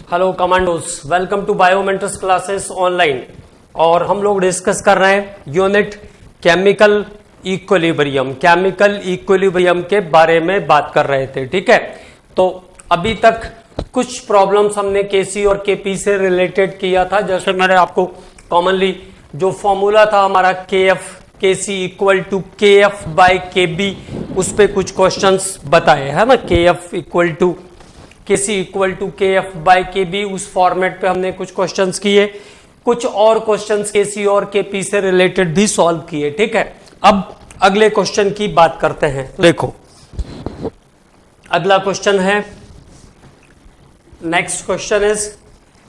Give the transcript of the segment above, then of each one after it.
Hello commandos, welcome to biometrics classes online. और हम लोग डिस्कस कर रहे हैं यूनिट केमिकल इक्विलिब्रियम के बारे में बात कर रहे थे। ठीक है, तो अभी तक कुछ प्रॉब्लम्स हमने केसी और केपी से रिलेटेड किया था। जैसे मैंने आपको कॉमनली जो फॉर्मूला था हमारा केसी इक्वल टू केएफ बाय केबी, उस पे कुछ क्वेश्चंस बताए है ना। केसी इक्वल टू केएफ बाय केबी, उस फॉर्मेट पे हमने कुछ क्वेश्चंस किए। कुछ और क्वेश्चंस केसी और केपी से रिलेटेड भी सॉल्व किए। ठीक है, अब अगले क्वेश्चन की बात करते हैं। देखो अगला क्वेश्चन है, next question is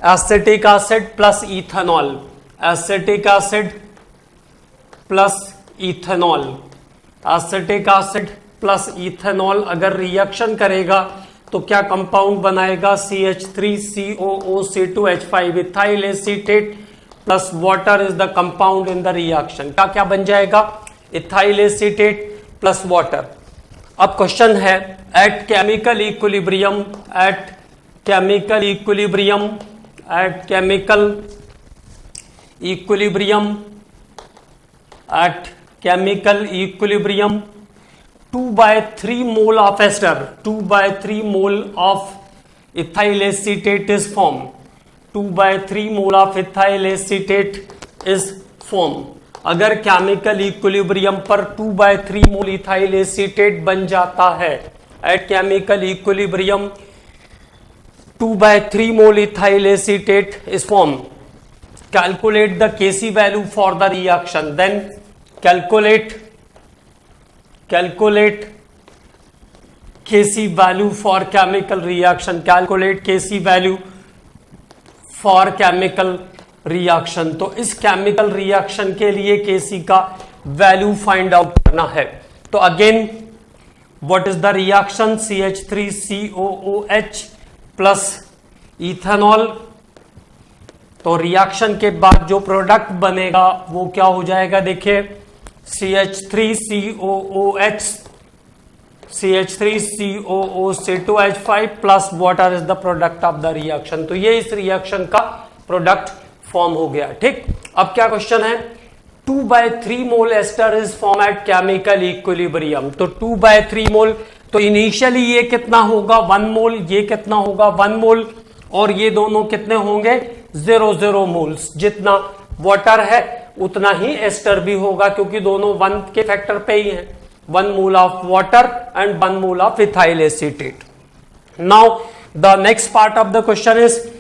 acetic acid plus ethanol. Acetic acid plus ethanol, acetic acid plus ethanol अगर रिएक्शन करेगा तो क्या कंपाउंड बनाएगा? CH3COO-C2H5 ethyl acetate plus water is the compound in the reaction. क्या क्या बन जाएगा? Ethyl acetate plus water. अब क्वेश्चन है at chemical equilibrium at 2/3 mole of ester, 2/3 mole of ethyl acetate is formed. 2/3 mole of ethyl acetate is formed. अगर chemical equilibrium पर 2/3 mole ethyl acetate बन जाता है, at chemical equilibrium 2/3 mole ethyl acetate is form. Calculate the KC value for the reaction. Then calculate Kc value for chemical reaction, calculate Kc value for chemical reaction। तो इस chemical reaction के लिए Kc का value find out करना है। तो again what is the reaction? CH3COOH plus ethanol. तो reaction के बाद जो प्रोडक्ट बनेगा वो क्या हो जाएगा? देखिए CH3COO-C2H5 plus water is the product of the reaction. तो ये इस रिएक्शन का प्रोडक्ट फॉर्म हो गया। ठीक, अब क्या क्वेश्चन है? 2/3 mole ester is form at chemical equilibrium. तो 2/3 मोल, तो इनिशियली ये कितना होगा? 1 मोल। ये कितना होगा? 1 मोल। और ये दोनों कितने होंगे? 0 मोल्स। जितना वाटर है उतना ही एस्टर भी होगा, क्योंकि दोनों 1 के फैक्टर पे ही हैं। 1 mole of water and 1 mole of ethyl acetate. Now the next part of the question is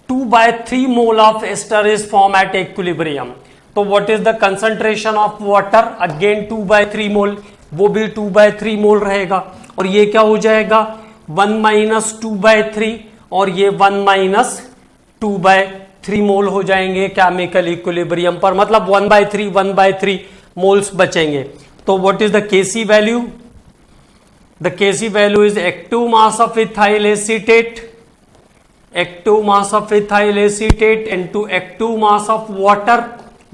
2/3 mole of ester is form at equilibrium. तो what is the concentration of water? Again 2/3 mole, वो भी 2/3 मोल रहेगा। और ये क्या हो जाएगा? 1 - 2/3 और ये 1 - 2/3 मोल हो जाएंगे केमिकल इक्विलिब्रियम पर। मतलब 1/3 मोल्स बचेंगे। तो what is the KC value? The KC value is active mass of ethyl acetate, active mass of ethyl acetate into active mass of water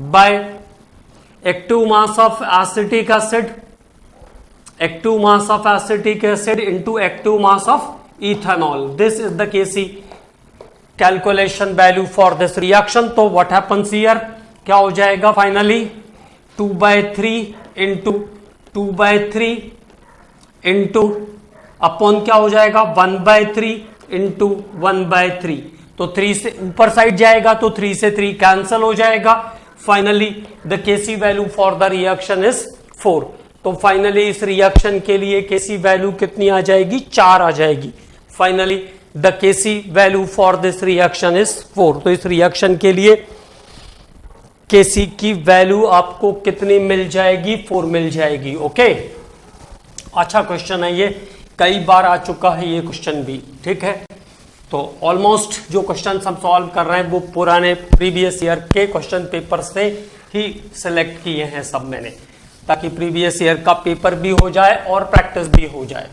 by active mass of acetic acid, active mass of acetic acid into active mass of ethanol. This is the KC calculation value for this reaction. तो what happens here? क्या हो जाएगा finally? 2/3 into upon क्या हो जाएगा? 1/3 into 1/3। तो 3 से ऊपर साइड जाएगा तो 3 से 3 कैंसल हो जाएगा। Finally the KC value for the reaction is 4। तो फाइनली इस रिएक्शन के लिए केसी वैल्यू कितनी आ जाएगी? 4 आ जाएगी। Finally the KC value for this reaction is 4। तो इस रिएक्शन के लिए केसी की वैल्यू आपको कितनी मिल जाएगी? 4 मिल जाएगी। ओके, अच्छा क्वेश्चन है ये, कई बार आ चुका है ये क्वेश्चन भी। ठीक है, तो ऑलमोस्ट जो क्वेश्चन हम सॉल्व कर रहे हैं वो पुराने प्रीवियस ईयर के क्वेश्चन पेपर से ही सिलेक्ट किए हैं सब मैंने, ताकि प्रीवियस ईयर का पेपर भी हो जाए और प्रैक्टिस भी हो जाए।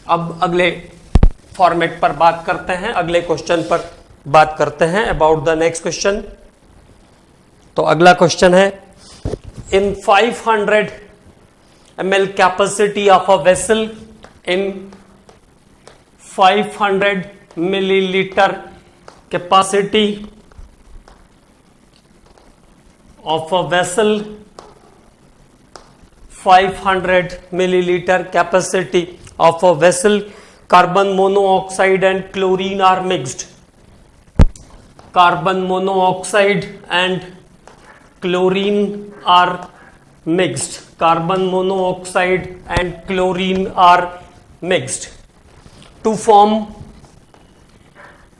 अब अगले फॉर्मेट पर बात करते हैं, अगले क्वेश्चन पर बात करते हैं अबाउट द नेक्स्ट क्वेश्चन। तो अगला क्वेश्चन है, इन 500 ml capacity of a vessel, in 500 milliliter capacity of a vessel, 500 milliliter capacity of a vessel, carbon monoxide and chlorine are mixed. Carbon monoxide and chlorine are mixed. Carbon monoxide and chlorine are mixed to form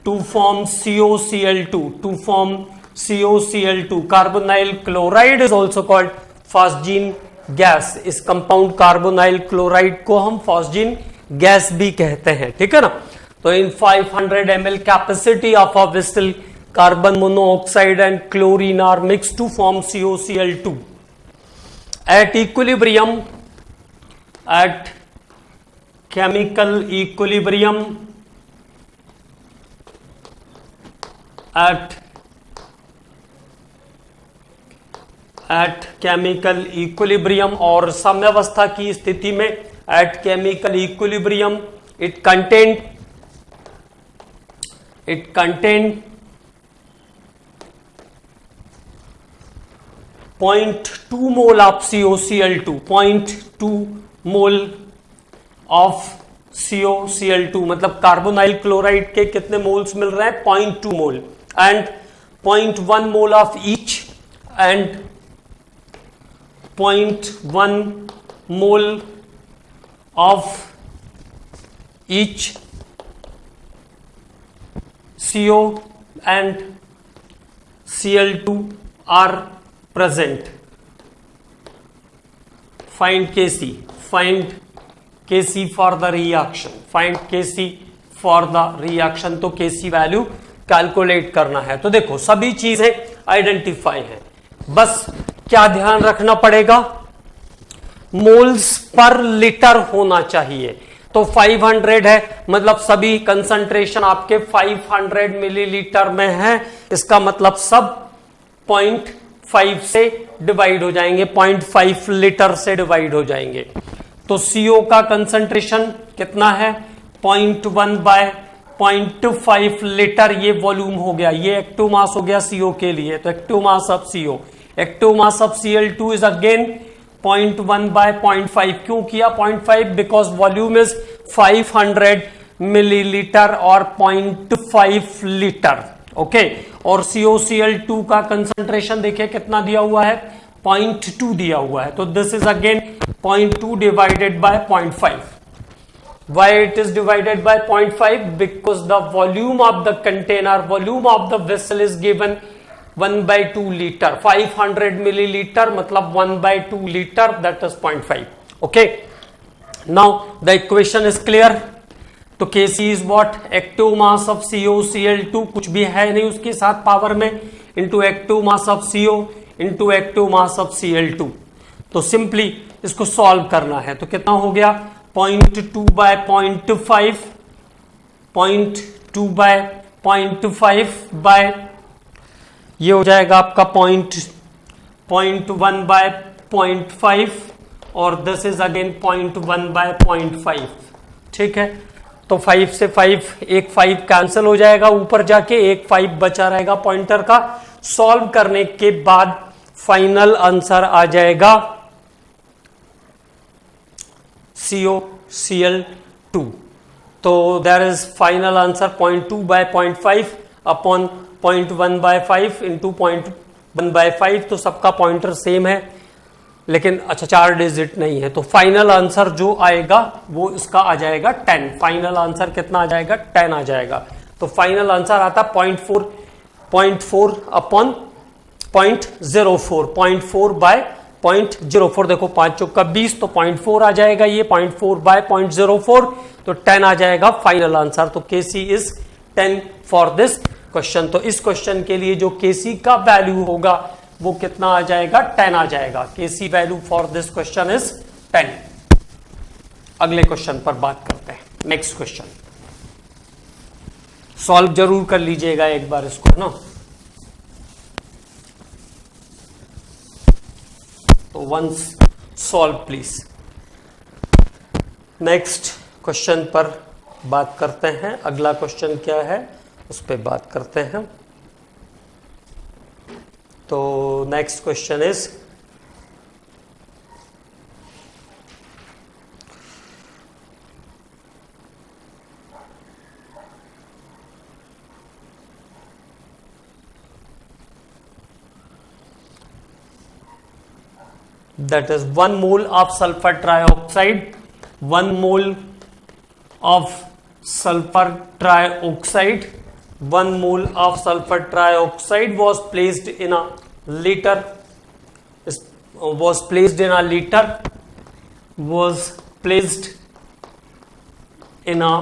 COCl2. To form COCl2, carbonyl chloride is also called phosgene gas. इस compound carbonyl chloride को हम phosgene gas भी कहते हैं, ठीक है ना। तो in 500 ml capacity of a vessel, carbon monoxide and chlorine are mix to form COCl2 at equilibrium, at chemical equilibrium, at chemical equilibrium और साम्यावस्था की स्थिति में at chemical equilibrium it contained 0.2 mole of COCl2, 0.2 mole of COCl2, मतलब carbonyl chloride के कितने moles मिल रहे हैं, 0.2 mole, and 0.1 mole of each and 0.1 mole of each CO and Cl2 are present. Find Kc. Find Kc for the reaction. Find Kc for the reaction. तो Kc value calculate करना है। तो देखो सभी चीजें आइडेंटिफाई हैं, बस क्या ध्यान रखना पड़ेगा, मोल्स पर लिटर होना चाहिए। तो 500 है, मतलब सभी कंसंट्रेशन आपके 500 मिलीलीटर में है, इसका मतलब सब 0.5 से डिवाइड हो जाएंगे, 0.5 लीटर से डिवाइड हो जाएंगे। तो CO का कंसंट्रेशन कितना है, 0.1 बाय 0.5 लीटर, ये वॉल्यूम हो गया, ये एक्टिव मास हो गया CO के लिए। तो active mass of CO, active mass of Cl2 is again 0.1 by 0.5। क्यों किया 0.5? बिकॉज वॉल्यूम इज 500 मिलीलीटर और 0.5 लीटर, ओके। और COCl2 का कंसंट्रेशन देखिए कितना दिया हुआ है, 0.2 दिया हुआ है। तो this is again 0.2 divided by 0.5। Why it is divided by 0.5? Because the volume of the container, volume of the vessel is given 1/2 liter. 500 milliliter मतलब 1/2 liter, that is 0.5. Okay. Now the equation is clear. तो Kc is what? Active mass of COCl2, कुछ भी है नहीं उसके साथ power में, into active mass of CO into active mass of Cl2। तो सिंपली इसको सॉल्व करना है। तो कितना हो गया, 0.2 बाय 0.5, 0.2 बाय 0.5 बाय ये हो जाएगा आपका 0.1 बाय 0.5 और दिस इज अगेन 0.1 बाय 0.5, ठीक है। तो 5 से 5, एक 5 कैंसिल हो जाएगा ऊपर जाके, एक 5 बचा रहेगा पॉइंटर का। सॉल्व करने के बाद फाइनल आंसर आ जाएगा COCl2। तो there is final answer 0.2 by 0.5 upon 0.1 by 5 into 0.1 by 5। तो सबका पॉइंटर सेम है, लेकिन अच्छा 4 डिजिट नहीं है। तो फाइनल आंसर जो आएगा वो इसका आ जाएगा 10। फाइनल आंसर कितना आ जाएगा, 10 आ जाएगा। तो फाइनल आंसर आता 0.4 अपॉन 0.04, 0.4 बाय 0.04। देखो 5 चौका 20, तो 0.4 आ जाएगा, ये 0.4 बाय 0.04, तो 10 आ जाएगा फाइनल आंसर। तो Kc is 10 for this question. तो इस क्वेश्चन के लिए जो Kc का वैल्यू होगा वो कितना आ जाएगा, 10 आ जाएगा। Kc value for this question is 10। अगले क्वेश्चन पर बात करते हैं। नेक्स्ट क्वेश्चन सॉल्व जरूर कर लीजिएगा एक बार इसको ना। तो once solve please. Next question पर बात करते हैं। अगला क्वेश्चन क्या है उस पर बात करते हैं। तो next question is that is 1 mole of sulfur trioxide, 1 mole of sulfur trioxide, 1 mole of sulfur trioxide was placed in a liter, was placed in a liter, was placed in a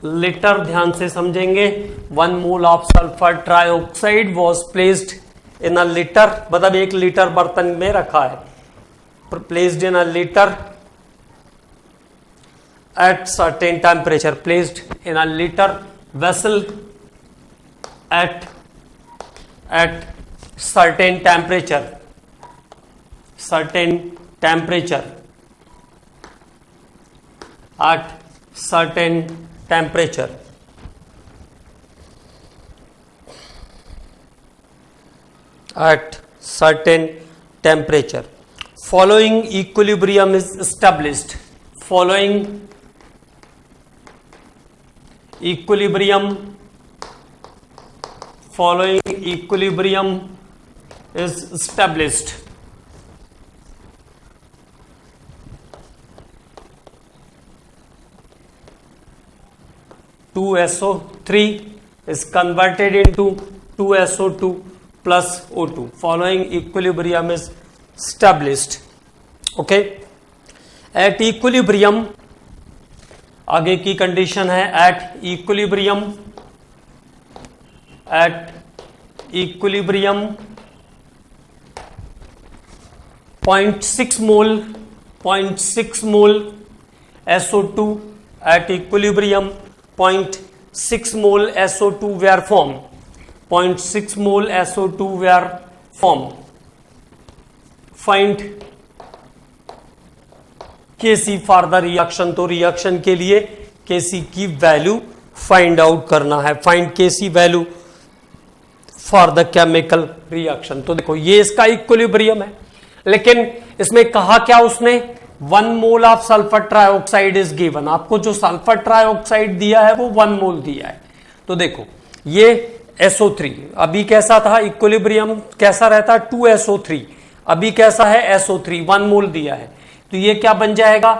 liter, ध्यान से समझेंगे। 1 mole of sulfur trioxide was placed in a litre, मतलब 1 litre बर्तन में रखा है, placed in a litre at certain temperature, placed in a litre vessel at certain temperature, certain temperature, at certain temperature, at certain temperature. Following equilibrium is established. Following equilibrium is established. (2SO3) is converted into 2SO2 plus O2. Following equilibrium is established. Okay. At equilibrium, आगे की condition है at equilibrium 0.6 mole SO2 at equilibrium 0.6 mole SO2 were formed. 0.6 mole SO2 were formed. Find Kc for the reaction. तो reaction के लिए Kc की value find out करना है। Find Kc value for the chemical reaction. तो देखो ये इसका इक्विलिब्रियम है, लेकिन इसमें कहा क्या उसने, 1 mole of sulphur trioxide is given. आपको जो सल्फर ट्राइऑक्साइड दिया है वो 1 मोल दिया है। तो देखो ये SO3 अभी कैसा था, इक्विलिब्रियम कैसा रहता है 2SO3, अभी कैसा है SO3, 1 मोल दिया है। तो ये क्या बन जाएगा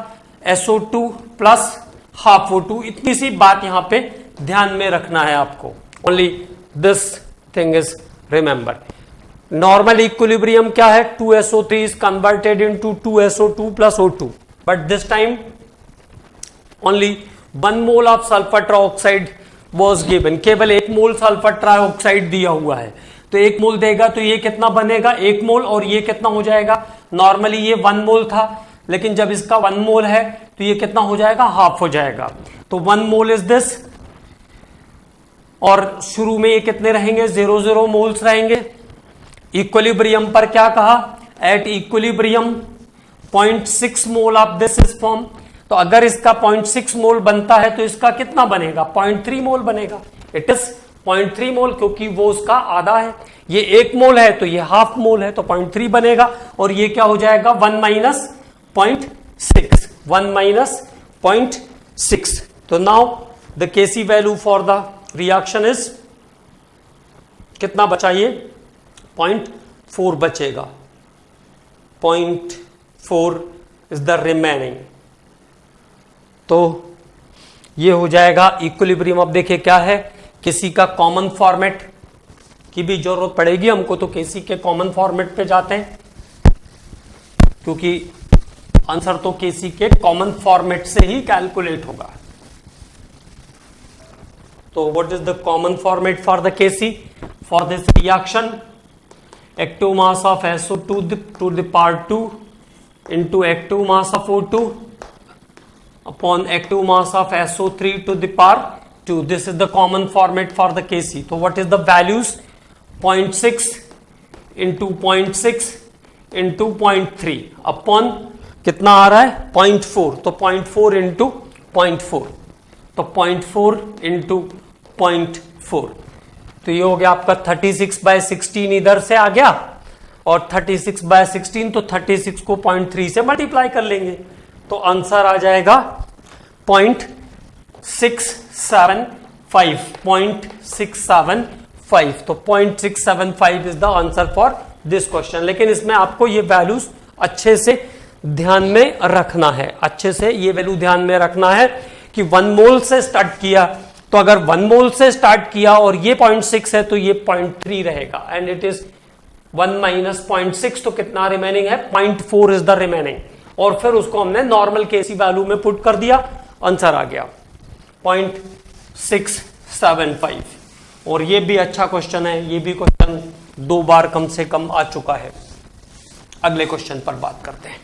SO2 प्लस हाफ O2। इतनी सी बात यहां पे ध्यान में रखना है आपको, only this thing is remember. Normal equilibrium क्या है, 2SO3 is converted into 2SO2 plus O2, but this time only 1 mole of sulphur trioxide was given. केवल 1 मोल सल्फर ट्राइऑक्साइड दिया हुआ है, तो 1 मोल देगा तो ये कितना बनेगा 1 मोल, और ये कितना हो जाएगा, नॉर्मली ये 1 मोल था, लेकिन जब इसका 1 मोल है तो ये कितना हो जाएगा, हाफ हो जाएगा। तो 1 मोल इज दिस, और शुरू में ये कितने रहेंगे 0 मोल्स रहेंगे। इक्विलिब्रियम पर क्या कहा, at equilibrium 0.6 mole of this is form. तो अगर इसका 0.6 मोल बनता है तो इसका कितना बनेगा, 0.3 मोल बनेगा। इट इज 0.3 मोल, क्योंकि वो उसका आधा है। ये 1 मोल है तो ये हाफ मोल है, तो 0.3 बनेगा, और ये क्या हो जाएगा 1 माइनस 0.6, 1 माइनस 0.6। तो now the Kc value for the reaction is कितना बचा, ये 0.4 बचेगा, 0.4 इज द रिमेनिंग। तो ये हो जाएगा इक्विलिब्रियम। अब देखिए क्या है, किसी का कॉमन फॉर्मेट की भी जरूरत पड़ेगी हमको, तो किसी के कॉमन फॉर्मेट पे जाते हैं, क्योंकि आंसर तो किसी के कॉमन फॉर्मेट से ही कैलकुलेट होगा। तो what is the common format for the Kc for this reaction, active mass of SO2 to the power 2 into active mass of O2 upon active mass of SO3 to the power 2. This is the common format for the Kc. So what is the values, 0.6 into 0.6 into 0.3 upon कितना आ रहा है 0.4, तो 0.4 into 0.4, तो 0.4 into 0.4, तो ये हो गया आपका 36/16 इधर से आ गया, और 36/16 तो 36 को 0.3 से मल्टीप्लाई कर लेंगे, तो आंसर आ जाएगा 0.675 तो 0.675 is the answer for this question. लेकिन इसमें आपको ये वैल्यूज अच्छे से ध्यान में रखना है, अच्छे से ये वैल्यू ध्यान में रखना है कि 1 मोल से स्टार्ट किया, तो अगर 1 मोल से स्टार्ट किया और ये 0.6 है तो ये 0.3 रहेगा, एंड इट इज 1 माइनस 0.6, तो कितना रिमेनिंग है, 0.4 इज द रिमेनिंग, और फिर उसको हमने नॉर्मल केसी वैल्यू में पुट कर दिया, आंसर आ गया 0.675। और ये भी अच्छा क्वेश्चन है, ये भी क्वेश्चन 2 बार कम से कम आ चुका है। अगले क्वेश्चन पर बात करते हैं।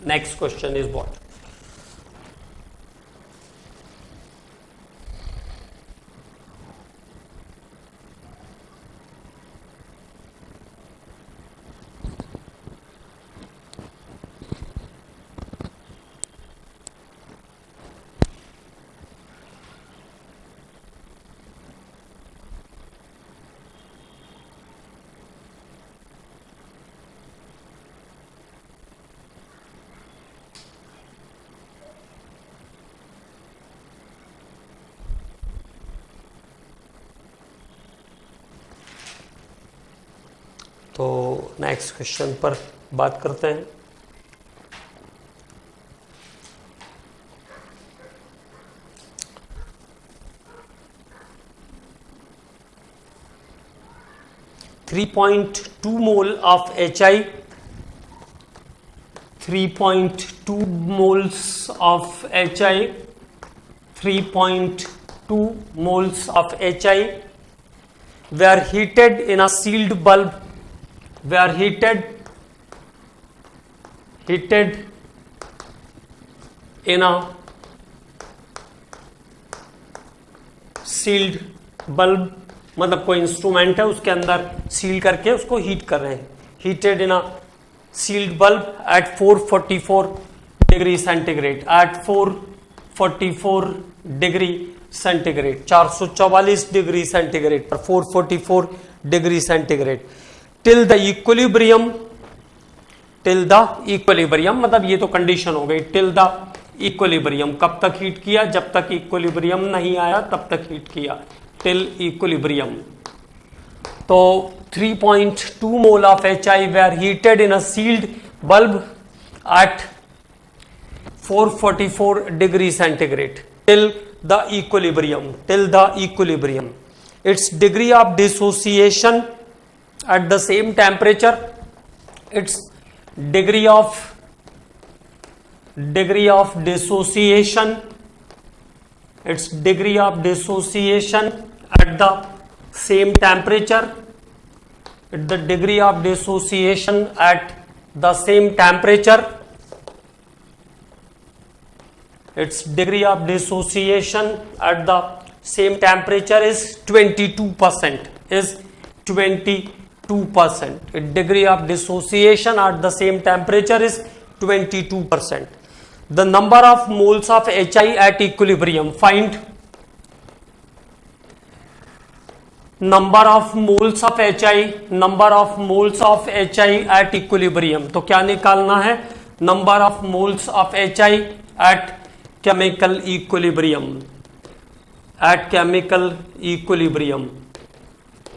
नेक्स्ट क्वेश्चन इज व्हाट, तो नेक्स्ट क्वेश्चन पर बात करते हैं। .2 mole of HI, 3.2 moles of HI, 3.2 moles of HI were heated in a sealed bulb, were heated in a sealed bulb, मतलब कोई इंस्ट्रूमेंट है उसके अंदर सील करके उसको हीट कर रहे हैं, heated in a sealed bulb at 444 degree centigrade, at 444 degree centigrade, 444 degree centigrade पर 444 degree centigrade, till the equilibrium, मतलब ये तो कंडीशन हो गई, टिल द इक्विलिब्रियम, कब तक हीट किया, जब तक इक्विलिब्रियम नहीं आया तब तक हीट किया, टिल इक्विलिब्रियम। तो 3.2 mole of HI were heated in a sealed bulb at 444 degree centigrade till the equilibrium, its degree of dissociation at the same temperature, its degree of dissociation at the same temperature, the degree of dissociation at the same temperature, its degree of dissociation at the same temperature is 22%, is 22%. Its degree of dissociation at the same temperature is 22%. The number of moles of HI at equilibrium, find number of moles of HI at equilibrium। तो क्या निकालना है, number of moles of HI at chemical equilibrium,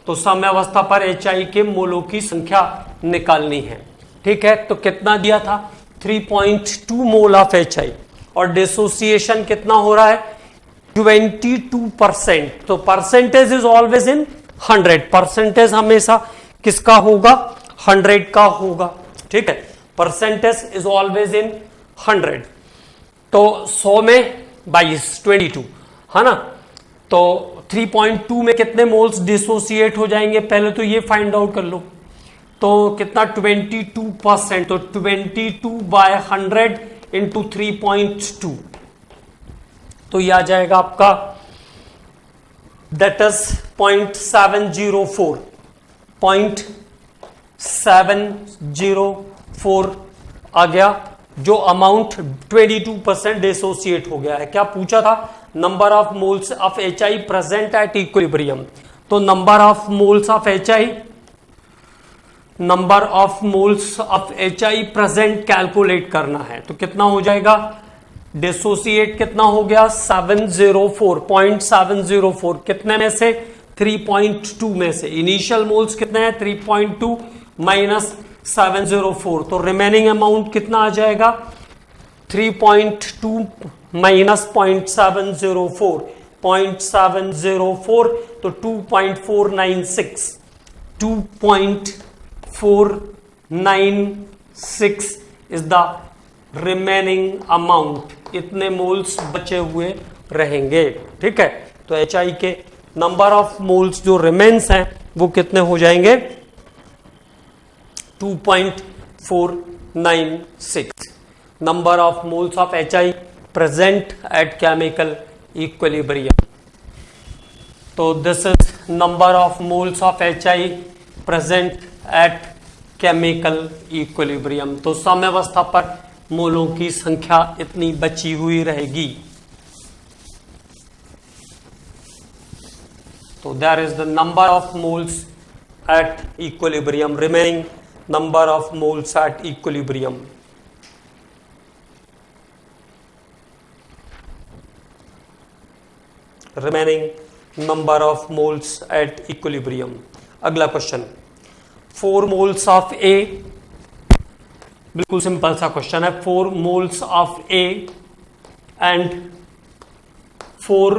तो साम्यावस्था पर HI के मोलों की संख्या निकालनी है, ठीक है। तो कितना दिया था, 3.2 मोल ऑफ HI, और डिसोसिएशन कितना हो रहा है, 22%। तो percentage is always in 100, percentage हमेशा किसका होगा, 100 का होगा, ठीक है। परसेंटेज इज ऑलवेज इन 100, तो 100 में 22 है ना। तो 3.2 में कितने मोल्स डिसोसिएट हो जाएंगे, पहले तो ये फाइंड आउट कर लो। तो कितना, 22%, तो 22/100 इंटू 3.2, तो ये आ जाएगा आपका, दैट इज 0.704 आ गया जो अमाउंट 22% डिसोसिएट हो गया है। क्या पूछा था? Number of moles of HI present at equilibrium. तो number of moles of HI present calculate करना है। तो कितना हो जाएगा? डिसोसिएट कितना हो गया? 704 कितने में से? 3.2 में से। इनिशियल मोल्स कितने हैं? 3.2 माइनस 704, तो रिमेनिंग अमाउंट कितना आ जाएगा? 3.2 माइनस 0.704 तो 2.496 इज द रिमेनिंग अमाउंट। इतने मोल्स बचे हुए रहेंगे। ठीक है, तो HI के नंबर ऑफ मोल्स जो रिमेन्स हैं वो कितने हो जाएंगे? 2.496 number of moles of HI present at chemical equilibrium. तो this is number of moles of HI present at chemical equilibrium. तो साम्यावस्था पर मोलों की संख्या इतनी बची हुई रहेगी। तो there is the number of moles at equilibrium, remaining number of moles at equilibrium. Remaining number of moles at equilibrium. अगला क्वेश्चन, 4 moles of A, बिल्कुल सिंपल सा क्वेश्चन है। 4 moles of A and 4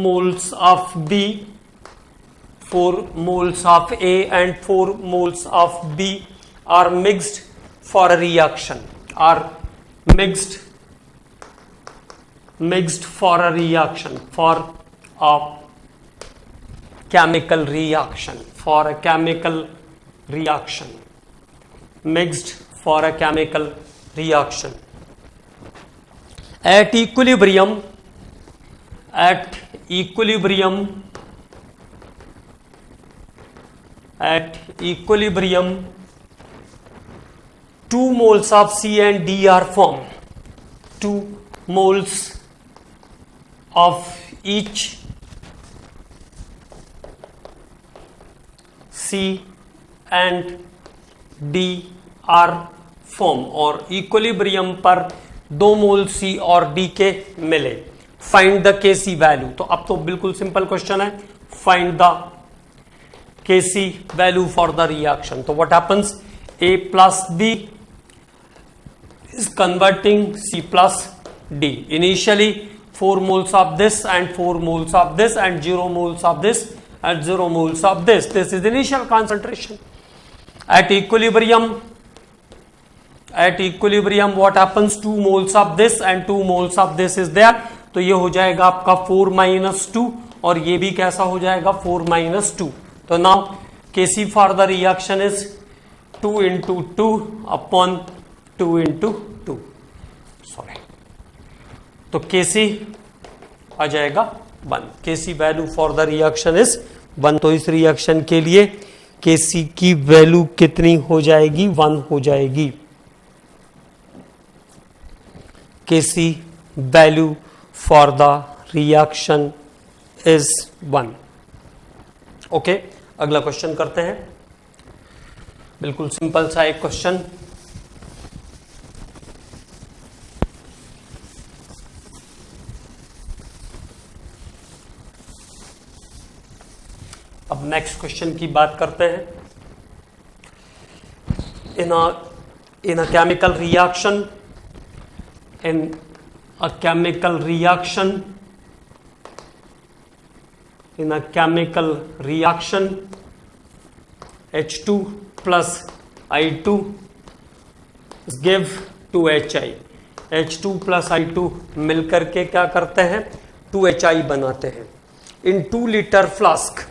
moles of B, 4 moles of A and 4 moles of B are mixed for a reaction, for a chemical reaction, mixed for a chemical reaction at equilibrium 2 moles of C and D are formed. 2 moles of each C and D are formed, और equilibrium पर 2 mole C और D के मिले। Find the Kc value. तो अब तो बिल्कुल simple question है, find the Kc value for the reaction. तो what happens? A plus B is converting C plus D. Initially 4 moles of this and 4 moles of this and 0 moles of this and 0 moles of this. This is initial concentration. At equilibrium what happens? 2 moles of this and 2 moles of this is there. तो ये हो जाएगा आपका 4 minus 2 और ये भी कैसा हो जाएगा? 4 minus 2. तो now Kc for the reaction is 2 into 2 upon 2 into 2. Sorry, तो Kc आ जाएगा 1. Kc value for the reaction is 1. तो इस रिएक्शन के लिए Kc की वैल्यू कितनी हो जाएगी? 1 हो जाएगी। Kc value for the reaction is 1. Okay, अगला क्वेश्चन करते हैं। बिल्कुल सिंपल सा एक क्वेश्चन। अब नेक्स्ट क्वेश्चन की बात करते हैं। In a chemical reaction, in a chemical reaction, H2 plus I2 give to HI. H2 plus I2 मिलकर के क्या करते हैं? 2HI बनाते हैं। in 2 liter flask,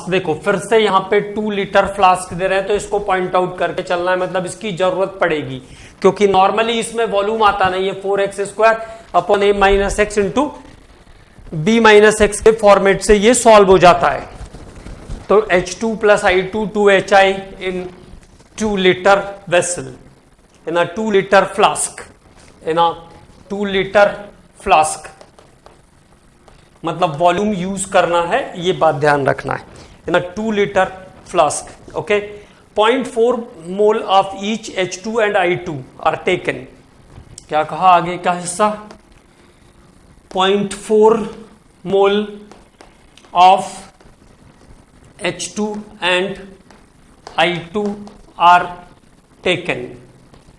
देखो फिर से यहां पे 2 लीटर फ्लास्क दे रहे हैं, तो इसको पॉइंट आउट करके चलना है, मतलब इसकी जरूरत पड़ेगी, क्योंकि नॉर्मली इसमें वॉल्यूम आता नहीं है। 4x² upon a minus x into b minus x के फॉर्मेट से ये सॉल्व हो जाता है। तो H2 plus I2 2HI in 2 liter vessel, in a 2 liter flask, in a 2 liter flask, मतलब वॉल्यूम यूज करना है, ये बात ध्यान रखना है। In a 2 liter flask, okay, 0.4 mole of each H2 and I2 are taken. क्या कहा आगे का हिस्सा? 0.4 mole of H2 and I2 are taken.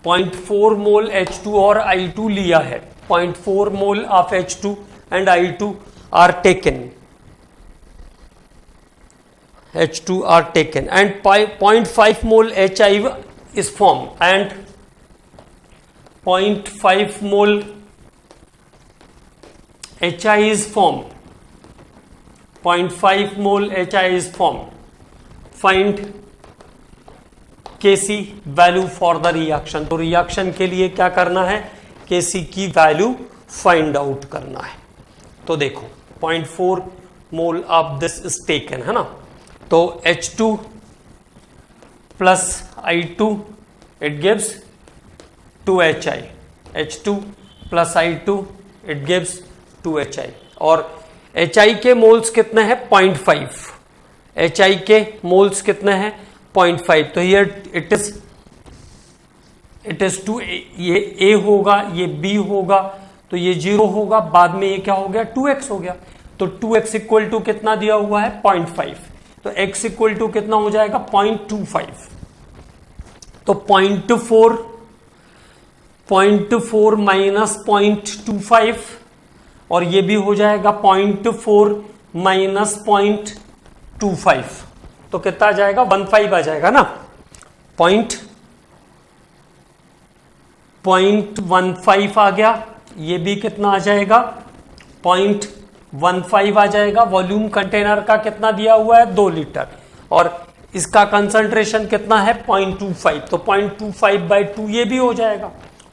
0.4 mole H2 और I2 लिया है, 0.4 mole of H2 and I2 are taken, H2 are taken and 0.5 mole HI is formed and 0.5 mole HI is formed, 0.5 mole HI is formed. Find Kc value for the reaction। तो reaction के लिए क्या करना है? Kc की value find out करना है। तो देखो 0.4 mole of this is taken, है ना, तो H2 plus I2 it gives 2HI, H2 plus I2 it gives 2HI, और HI के मोल्स कितने हैं? 0.5, HI के मोल्स कितने हैं? 0.5, तो ये इट इज 2, ये A होगा, ये B होगा, तो ये 0 होगा, बाद में ये क्या हो गया? 2x हो गया, तो 2x इक्वल टू कितना दिया हुआ है? 0.5, तो x इक्वल टू कितना हो जाएगा? 0.25, तो 0.4 माइनस 0.25, और ये भी हो जाएगा 0.4 माइनस 0.25, तो कितना आ जाएगा? 1.5 आ जाएगा ना, 0.15 आ गया, ये भी कितना आ जाएगा? 0.15 आ जाएगा। वॉल्यूम कंटेनर का कितना दिया हुआ है? 2 लीटर, और इसका कंसंट्रेशन कितना है? 0.25, तो 0.25/2 ये भी हो जाएगा,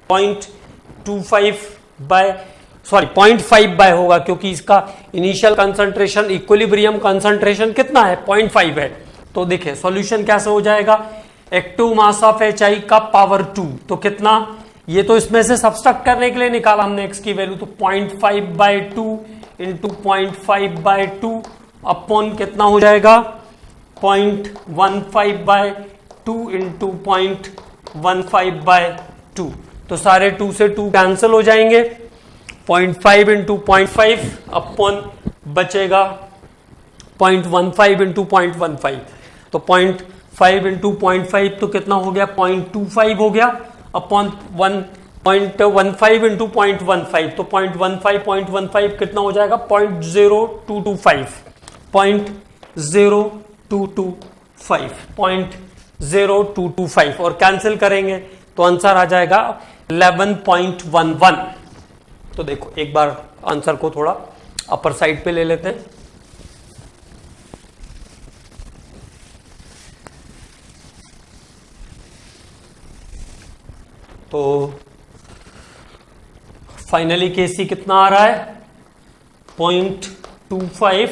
0.5 बाय होगा, क्योंकि इसका इनिशियल कंसंट्रेशन, इक्विलिब्रियम कंसंट्रेशन कितना है? 0.5 है। तो देखिए सॉल्यूशन कैसे हो जाएगा? एक्टिव मास ऑफ HI का पावर 2, तो कितना? ये तो इसमें से सब्सट्रैक्ट करने के लिए निकाला हमने x की वैल्यू, तो 0.5/2 इंटू 0.5/2 अपॉन कितना हो जाएगा? 0.15/2 इंटू 0.15/2, तो सारे 2 से 2 कैंसिल हो जाएंगे, 0.5 इंटू 0.5 अपॉन बचेगा 0.15 इंटू 0.15, तो 0.5 इंटू 0.5 तो कितना हो गया? 0.25 हो गया, अपॉन 1.15 इंटू 0.15, तो 0.15 कितना हो जाएगा? 0.0225 और कैंसिल करेंगे तो आंसर आ जाएगा 11.11। तो देखो एक बार आंसर को थोड़ा अपर साइड पे ले लेते हैं। तो फाइनली Kc कितना आ रहा है? 0.25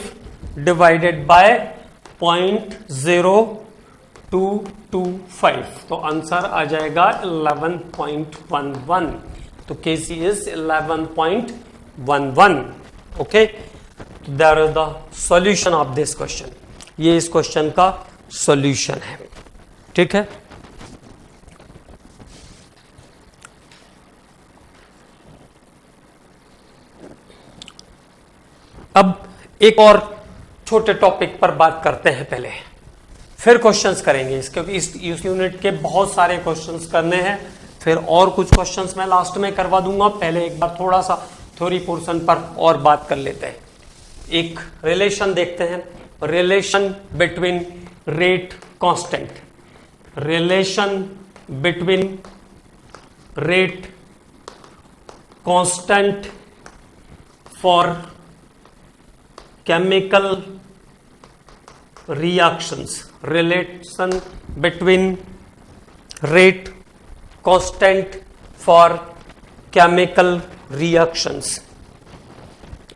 डिवाइडेड बाय 0.0225, तो आंसर आ जाएगा 11.11। तो Kc is 11.11। Okay, there is the solution of this question. ये इस क्वेश्चन का सॉल्यूशन है, ठीक है। अब एक और छोटे टॉपिक पर बात करते हैं, पहले फिर क्वेश्चंस करेंगे इस, क्योंकि इस यूनिट के बहुत सारे क्वेश्चंस करने हैं, फिर और कुछ क्वेश्चंस मैं लास्ट में करवा दूंगा। पहले एक बार थोड़ा सा थ्योरी पोर्शन पर और बात कर लेते हैं। एक रिलेशन देखते हैं, relation between rate constant, relation between rate constant for chemical reactions, relation between rate constant for chemical reactions।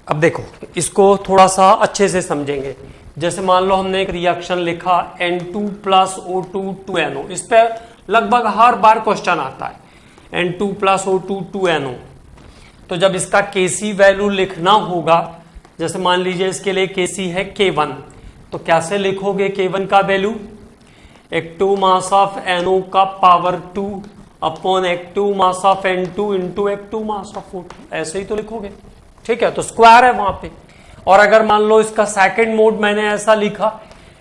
अब देखो इसको थोड़ा सा अच्छे से समझेंगे। जैसे मान लो हमने एक रिएक्शन लिखा N2 प्लस O2 2NO, इस पे लगभग हर बार क्वेश्चन आता है N2 प्लस O2 2NO। तो जब इसका Kc वैल्यू लिखना होगा, जैसे मान लीजिए इसके लिए Kc है K1, तो कैसे लिखोगे K1 का value? H2 mass of NO का power 2 upon H2 mass of N2 into H2 mass of O2, ऐसे ही तो लिखोगे। ठीक है, तो स्क्वायर है वहां पे। और अगर मान लो इसका सेकंड मोड मैंने ऐसा लिखा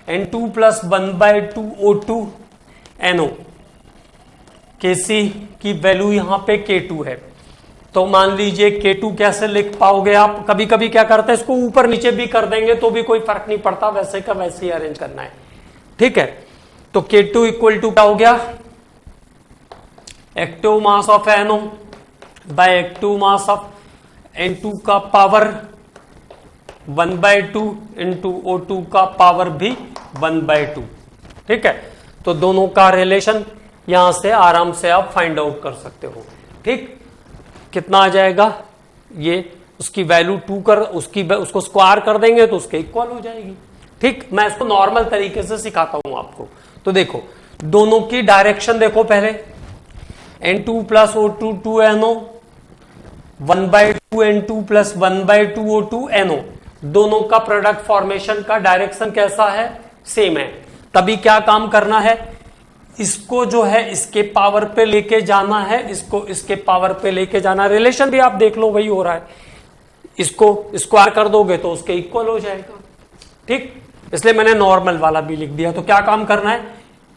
N2 plus 1/2 O2 NO, Kc की वैल्यू यहां पे K2 है, तो मान लीजिए K2 कैसे लिख पाओगे आप? कभी कभी क्या करते हैं, इसको ऊपर नीचे भी कर देंगे तो भी कोई फर्क नहीं पड़ता, वैसे का वैसे ही अरेंज करना है। ठीक है, तो K2 इक्वल टू क्या हो गया? H2 mass of NO by H2 mass of N2 का पावर 1/2 इंटू O2 का पावर भी 1/2। ठीक है, तो दोनों का रिलेशन यहां से आराम से आप फाइंड आउट कर सकते हो। ठीक, कितना आ जाएगा? ये उसकी वैल्यू 2 कर उसको स्क्वायर कर देंगे तो उसके इक्वल हो जाएगी। ठीक, मैं इसको नॉर्मल तरीके से सिखाता हूं आपको। तो देखो दोनों की डायरेक्शन देखो, पहले N2 plus O2 2NO 1/2 N2 plus 1/2 O2 NO, दोनों का प्रोडक्ट फॉर्मेशन का डायरेक्शन कैसा है? सेम है। तभी क्या काम करना है, इसको जो है इसके पावर पे लेके जाना है, इसको इसके पावर पे लेके जाना। रिलेशन भी आप देख लो वही हो रहा है, इसको स्क्वायर कर दोगे तो उसके इक्वल हो जाएगा। ठीक, इसलिए मैंने नॉर्मल वाला भी लिख दिया। तो क्या काम करना है,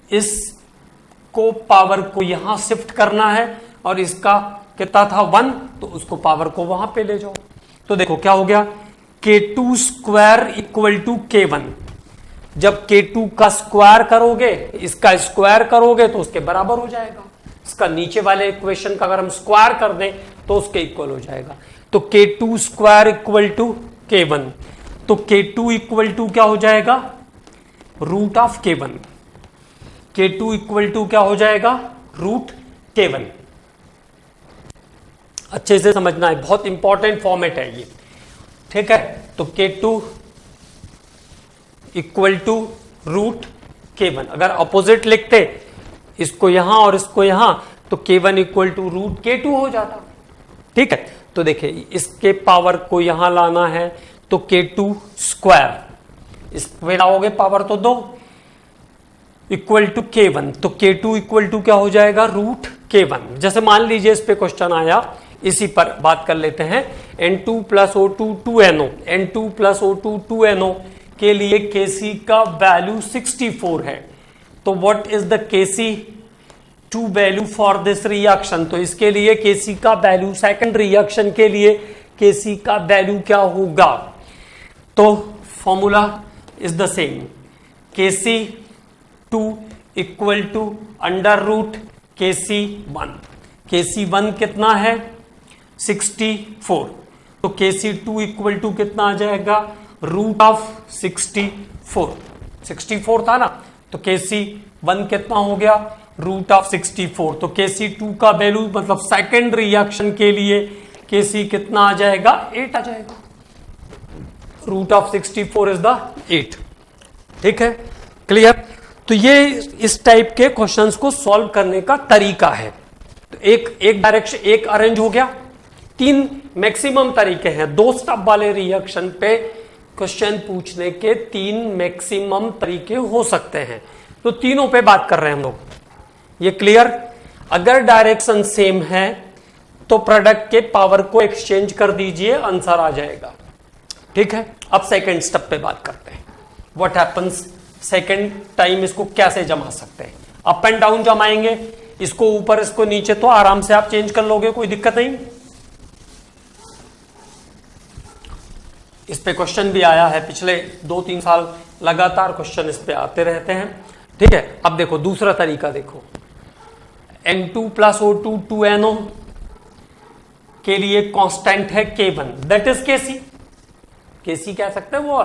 इसको पावर को यहां शिफ्ट करना है और इसका कितना था 1, तो उसको पावर को वहां पे ले जाओ। तो देखो क्या हो गया, K2 square equal to K1। जब K2 का स्क्वायर करोगे, इसका स्क्वायर करोगे तो उसके बराबर हो जाएगा। इसका नीचे वाले इक्वेशन का अगर हम स्क्वायर कर दें तो उसके इक्वल हो जाएगा। तो K2 square equal to K1, तो K2 इक्वल टू क्या हो जाएगा? Root of K1। K2 equal to क्या हो जाएगा? Root K1। अच्छे से समझना है, बहुत इंपॉर्टेंट फॉर्मेट है ये। ठीक है, तो K2 equal to root K1। अगर अपोजिट लिखते इसको यहां और इसको यहां, तो K1 equal to root K2 हो जाता। ठीक है, तो देखिए इसके पावर को यहां लाना है तो K2 स्क्वायर, इसमें लाओगे पावर तो 2 इक्वल टू K1, तो K2 इक्वल टू क्या हो जाएगा? Root K1। जैसे मान लीजिए इस पे क्वेश्चन आया, इसी पर बात कर लेते हैं। N2 plus O2 2NO, N2 plus O2 2NO के लिए Kc का वैल्यू 64 है। तो what is the Kc2 value for this reaction? तो इसके लिए Kc का वैल्यू, सेकंड रिएक्शन के लिए Kc का वैल्यू क्या होगा? तो formula is the same, Kc2 equal to under root Kc1। Kc1 कितना है? 64। तो Kc2 इक्वल टू कितना आ जाएगा? Root of 64। 64 था ना, तो Kc1 कितना हो गया? Root of 64। तो Kc2 का वैल्यू मतलब सेकंड रिएक्शन के लिए Kc कितना आ जाएगा? 8 आ जाएगा। Root of 64 is the 8। ठीक है, क्लियर? तो ये इस टाइप के क्वेश्चंस को सॉल्व करने का तरीका है। तो एक डायरेक्शन, एक अरेंज हो गया। 3 मैक्सिमम तरीके हैं, 2 स्टेप वाले रिएक्शन पे क्वेश्चन पूछने के 3 मैक्सिमम तरीके हो सकते हैं। तो तीनों पे बात कर रहे हैं हम लोग, ये क्लियर? अगर डायरेक्शन सेम है तो प्रोडक्ट के पावर को एक्सचेंज कर दीजिए, आंसर आ जाएगा। ठीक है, अब सेकंड स्टेप पे बात करते हैं। व्हाट हैपेंस सेकंड टाइम, इसको कैसे जमा सकते हैं? अप एंड डाउन जमाएंगे, इसको ऊपर इसको नीचे, तो आराम से आप चेंज कर लोगे, कोई दिक्कत नहीं। इस पे क्वेश्चन भी आया है, पिछले 2-3 साल लगातार क्वेश्चन इस पे आते रहते हैं। ठीक है, अब देखो दूसरा तरीका देखो। N2 प्लस O2 2NO के लिए कांस्टेंट है K1, that is Kc। Kc कह सकते हैं, वो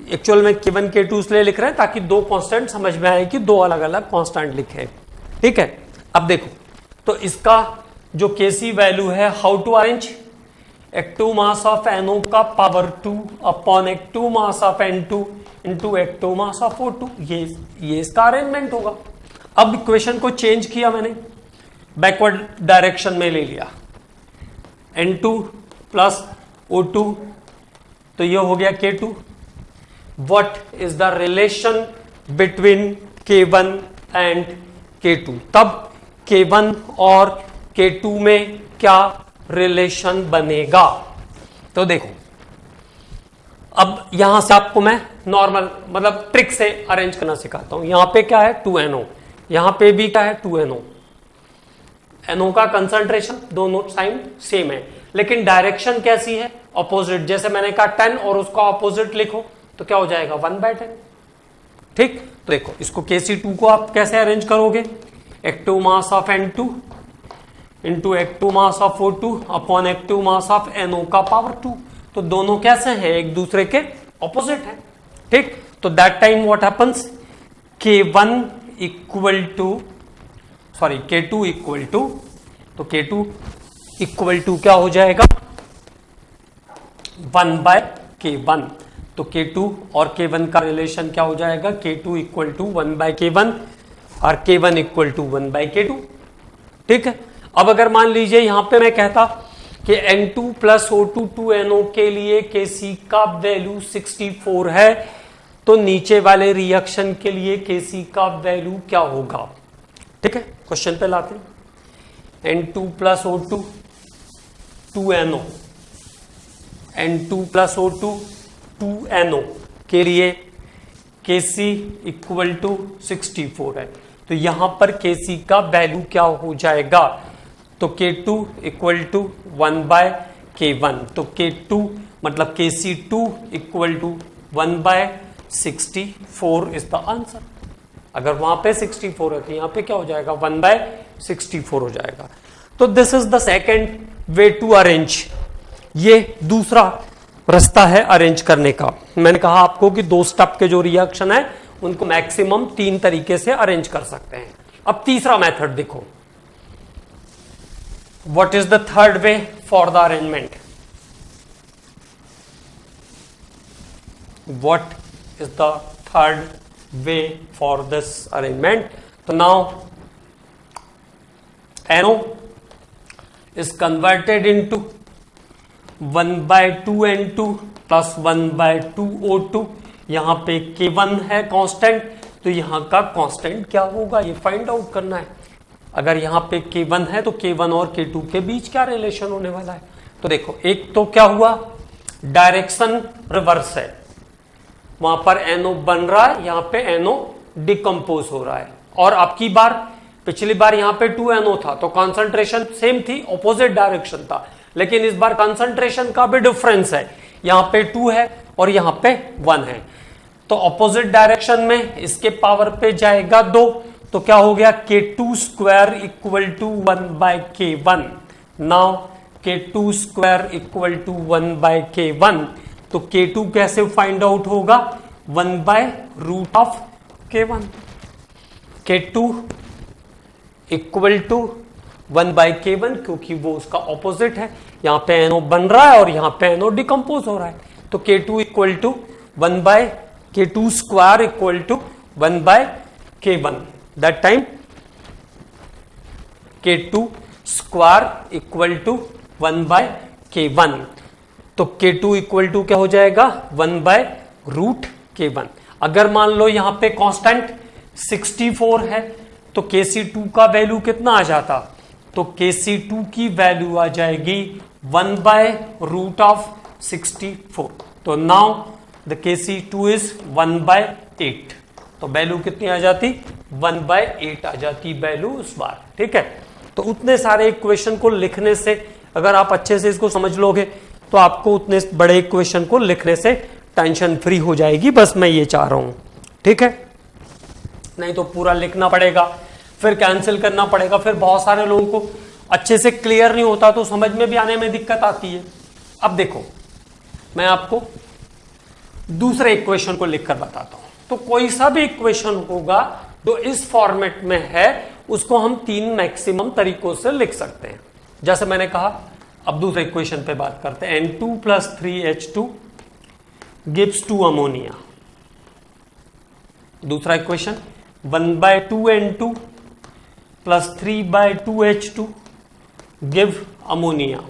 एक्चुअल में K1 K2 इसलिए लिख रहे हैं ताकि 2 कांस्टेंट समझ में आए कि 2 अलग अलग कांस्टेंट लिखे। ठीक है, अब देखो तो इसका जो Kc वैल्यू है, how to arrange? H2 mass of NO का power 2 upon H2 mass of N2 into active mass of O2, ये इसका अरेंजमेंट होगा। अब इक्वेशन को चेंज किया मैंने, बैकवर्ड डायरेक्शन में ले लिया, N2 प्लस O2, तो ये हो गया K2। What is the relation between K1 and K2, तब K1 और K2 में क्या रिलेशन बनेगा। तो देखो, अब यहां से आपको मैं नॉर्मल मतलब ट्रिक से अरेंज करना सिखाता हूं। यहां पे क्या है 2NO, यहां पे भी क्या है 2NO। NO का कंसंट्रेशन दोनों साइन सेम है, लेकिन डायरेक्शन कैसी है, ऑपोजिट। जैसे मैंने कहा 10 और उसका ऑपोजिट लिखो तो क्या हो जाएगा 1/10। ठीक, तो देखो इसको Kc2 को आप कैसे अरेंज करोगे, active mass of N2 into active mass of O2 upon active mass of NO का पावर 2। तो दोनों कैसे हैं, एक दूसरे के ऑपोजिट है। ठीक, तो that time what happens, K1 equal to sorry K2 equal to, तो K2 इक्वल टू क्या हो जाएगा 1/K1। तो K2 और K1 का रिलेशन क्या हो जाएगा, K2 इक्वल टू 1/K1 और K1 इक्वल टू 1/K2। ठीक है, अब अगर मान लीजिए यहां पे मैं कहता कि N2 प्लस O2 2NO के लिए Kc का वैल्यू 64 है, तो नीचे वाले रिएक्शन के लिए Kc का वैल्यू क्या होगा। ठीक है, क्वेश्चन पे लाते हैं। N2 plus O2 2NO, N2 plus O2 2NO के लिए Kc इक्वल टू 64 है, तो यहां पर Kc का वैल्यू क्या हो जाएगा, तो K2 इक्वल टू 1/K1। तो K2 मतलब Kc2 equal to 1/64 is the answer. अगर वहां पे 64 है तो यहां पे क्या हो जाएगा 1/64 हो जाएगा। तो this is the second way to arrange, ये दूसरा रास्ता है अरेंज करने का। मैंने कहा आपको कि 2 स्टेप के जो रिएक्शन है उनको मैक्सिमम 3 तरीके से अरेंज कर सकते हैं। अब तीसरा मेथड देखो, what is the third way for the arrangement, what is the third way for this arrangement। तो now NO is converted into 1/2N2 plus 1/2 O2। यहां पे K1 है कांस्टेंट, तो यहां का कांस्टेंट क्या होगा ये फाइंड आउट करना है। अगर यहां पे K1 है तो K1 और K2 के बीच क्या रिलेशन होने वाला है। तो देखो, एक तो क्या हुआ, डायरेक्शन रिवर्स है, वहां पर NO बन रहा है, यहां पे NO डिकम्पोज हो रहा है। और आपकी बार पिछली बार यहां पे 2NO था तो कॉन्सेंट्रेशन सेम थी, ऑपोजिट डायरेक्शन था, लेकिन इस बार कॉन्सेंट्रेशन का भी डिफरेंस है, यहां पे 2 है और यहां पे 1 है। तो ऑपोजिट डायरेक्शन में इसके पावर पे जाएगा 2, तो क्या हो गया K2 square equal to 1/K1। Now K2 square equal to 1/K1, तो K2 कैसे फाइंड आउट होगा 1/√K1। K2 equal to 1/K1 क्योंकि वो उसका ऑपोजिट है, यहां पे NO बन रहा है और यहां पे NO डिकम्पोज हो रहा है। तो K2 equal to 1/K2 square equal to 1/K1। That time K2 square equal to 1/K1। तो K2 इक्वल टू क्या हो जाएगा 1/√K1। अगर मान लो यहां पे कांस्टेंट 64 है तो Kc2 का वैल्यू कितना आ जाता, तो Kc2 की वैल्यू आ जाएगी 1/√64। तो नाउ द Kc2 इज 1/8। तो वैल्यू कितनी आ जाती 1/8 आ जाती वैल्यू उस बार। ठीक है, तो उतने सारे इक्वेशन को लिखने से अगर आप अच्छे से इसको समझ लोगे तो आपको उतने बड़े इक्वेशन को लिखने से टेंशन फ्री हो जाएगी। बस मैं ये चाह रहा हूं, ठीक है, नहीं तो पूरा लिखना पड़ेगा, फिर कैंसिल करना पड़ेगा, फिर बहुत सारे लोगों को अच्छे से क्लियर नहीं होता तो समझ में भी आने में दिक्कत आती है। अब देखो, मैं आपको दूसरे इक्वेशन को लिखकर बताता हूं। तो कोई सा भी इक्वेशन होगा जो इस फॉर्मेट में है उसको हम 3 मैक्सिमम तरीकों से लिख सकते हैं। जैसे मैंने कहा, अब दूसरे इक्वेशन पे बात करते हैं। N2 + 3H2 gives 2 ammonia. दूसरा equation 1/2N2 plus 3/2H2 give ammonia.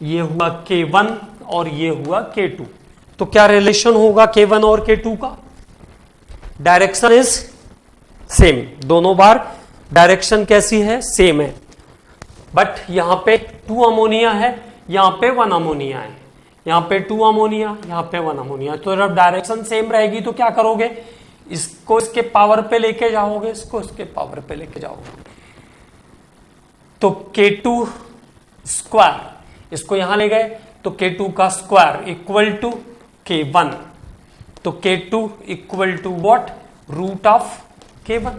ये हुआ K1 और ये हुआ K2। तो क्या रिलेशन होगा K1 और K2 का? डायरेक्शन इज सेम, दोनों बार डायरेक्शन कैसी है? सेम है। बट यहां पे 2 अमोनिया है, यहां पे 1 अमोनिया है, यहां पे 2 अमोनिया, यहां पे 1 अमोनिया। तो जब डायरेक्शन सेम रहेगी तो क्या करोगे? इसको इसके पावर पे लेके जाओगे, इसको इसके पावर पे लेके जाओगे। तो K2 स्क्वायर, इसको यहां ले गए तो K2 का स्क्वायर इक्वल टू K1। तो K2 equal to what? Root of K1।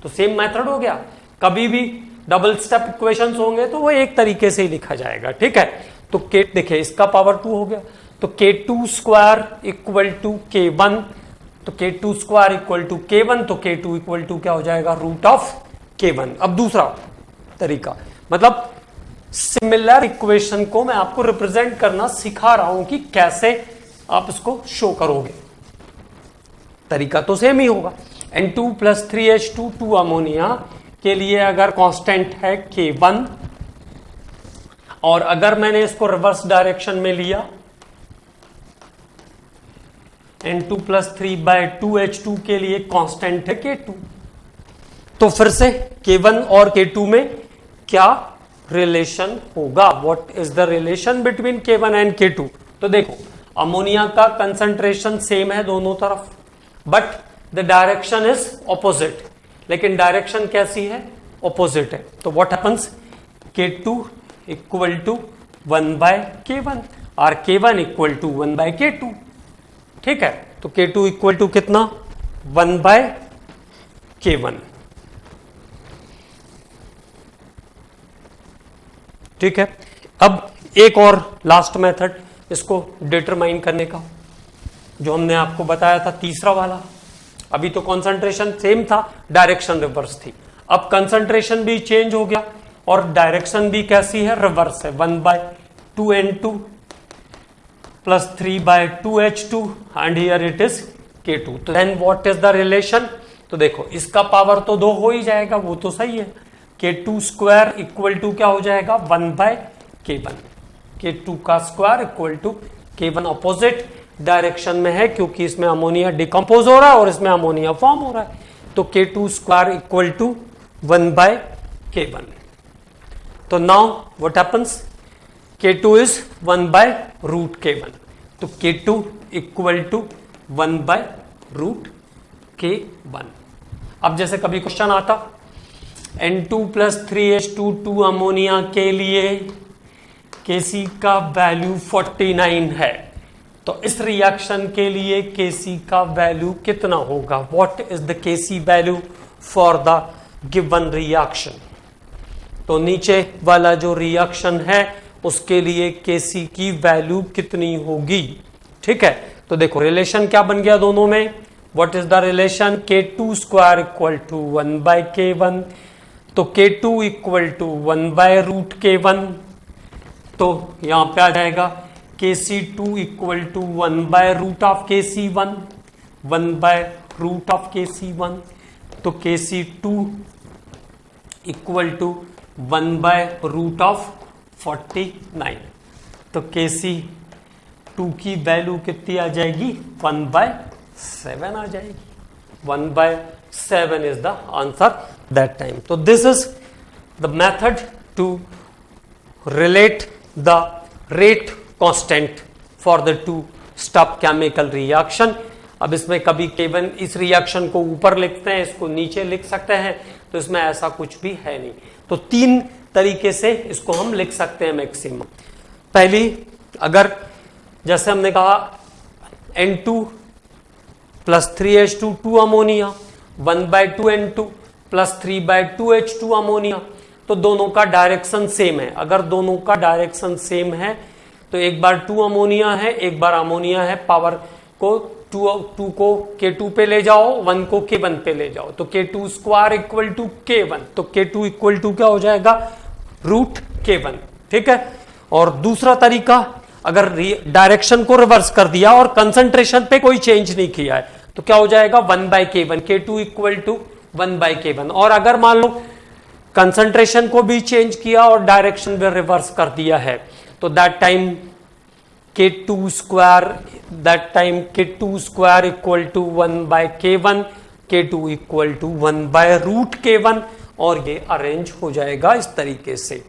तो सेम मेथड हो गया। कभी भी डबल स्टेप इक्वेशंस होंगे तो वो एक तरीके से ही लिखा जाएगा, ठीक है। तो K देखिए इसका पावर 2 हो गया, तो K2 square equal to K1। तो K2 square equal to K1, तो K2 इक्वल टू क्या हो जाएगा? Root of K1। अब दूसरा तरीका, मतलब सिमिलर इक्वेशन को मैं आपको रिप्रेजेंट करना सिखा रहा हूं कि कैसे आप इसको शो करोगे। तरीका तो सेम ही होगा। N2 प्लस 3H2 2 अमोनिया के लिए अगर कांस्टेंट है K1, और अगर मैंने इसको रिवर्स डायरेक्शन में लिया N2 प्लस 3/2H2 के लिए कांस्टेंट है K2, तो फिर से K1 और K2 में क्या रिलेशन होगा? What is the relation between K1 and K2? तो देखो अमोनिया का कंसंट्रेशन सेम है दोनों तरफ, but the direction is opposite. लेकिन डायरेक्शन कैसी है? ऑपोजिट है। तो what happens? K2 equal to 1/K1 और K1 इक्वल टू 1/K2, ठीक है। तो K2 इक्वल टू कितना? 1/K1, ठीक है। अब एक और लास्ट मेथड इसको डिटरमाइन करने का, जो हमने आपको बताया था तीसरा वाला। अभी तो कंसंट्रेशन सेम था, डायरेक्शन रिवर्स थी। अब कंसंट्रेशन भी चेंज हो गया और डायरेक्शन भी कैसी है? रिवर्स है। 1/2N2 plus 3/2H2 and here it is K2। तो then what is the relation? तो देखो इसका पावर तो 2 हो ही जाएगा, वो तो सही है। K2 स्क्वायर इक्वल टू क्या हो जाएगा? 1/K1। K2 का square equal to K1 opposite direction में है, क्योंकि इसमें अमोनिया डिकम्पोज हो रहा है और इसमें अमोनिया फॉर्म हो रहा है। तो K2 square equal to 1/K1। तो now what happens? K2 is 1/√K1। तो K2 इक्वल टू 1/√K1। अब जैसे कभी क्वेश्चन आता N2 प्लस 3H2 2 अमोनिया के लिए Kc का वैल्यू 49 है, तो इस रिएक्शन के लिए Kc का वैल्यू कितना होगा? What is the Kc value for the given reaction? तो नीचे वाला जो रिएक्शन है उसके लिए Kc की वैल्यू कितनी होगी, ठीक है। तो देखो रिलेशन क्या बन गया दोनों में? What is the relation? K2 square equal to 1/K1। तो K2 इक्वल टू 1/√K1। तो यहां पे आ जाएगा Kc2 equal to 1/√Kc1, 1/√Kc1। तो Kc2 इक्वल टू 1/√49। तो Kc2 की वैल्यू कितनी आ जाएगी? 1/7 आ जाएगी। 1/7 is the answer that time. तो this is the method to relate the rate constant for the two step chemical reaction। अब इसमें कभी K1 इस रिएक्शन को ऊपर लिखते हैं, इसको नीचे लिख सकते हैं, तो इसमें ऐसा कुछ भी है नहीं। तो 3 तरीके से इसको हम लिख सकते हैं मैक्सिमम। पहली, अगर जैसे हमने कहा N2 plus 3H2 2 ammonia, 1/2N2 plus 3/2H2 ammonia, तो दोनों का डायरेक्शन सेम है। अगर दोनों का डायरेक्शन सेम है तो एक बार 2 अमोनिया है, एक बार अमोनिया है, पावर को 2 को K2 पे ले जाओ, 1 को K1 पे ले जाओ, तो K2 square equal to K1। तो K2 इक्वल टू क्या हो जाएगा? √K1, ठीक है। और दूसरा तरीका, अगर डायरेक्शन को रिवर्स कर दिया और कंसंट्रेशन पे कोई चेंज नहीं किया है तो क्या हो जाएगा 1/k1, K2 equal to 1/k1। और अगर मान लो कंसंट्रेशन को भी चेंज किया और डायरेक्शन भी रिवर्स कर दिया है तो that time K2 square equal to 1/k1, K2 equal to 1/√k1 और ये अरेंज हो जाएगा इस तरीके से।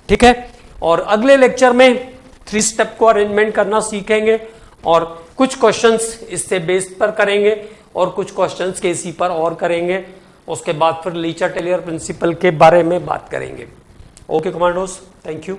ठीक है, और अगले लेक्चर में 3 स्टेप को अरेंजमेंट करना सीखेंगे और कुछ क्वेश्चंस इससे बेस पर करेंगे और कुछ क्वेश्चंस केसी पर और करेंगे। उसके बाद फिर लीचा टेलर प्रिंसिपल के बारे में बात करेंगे। Okay commandos, thank you.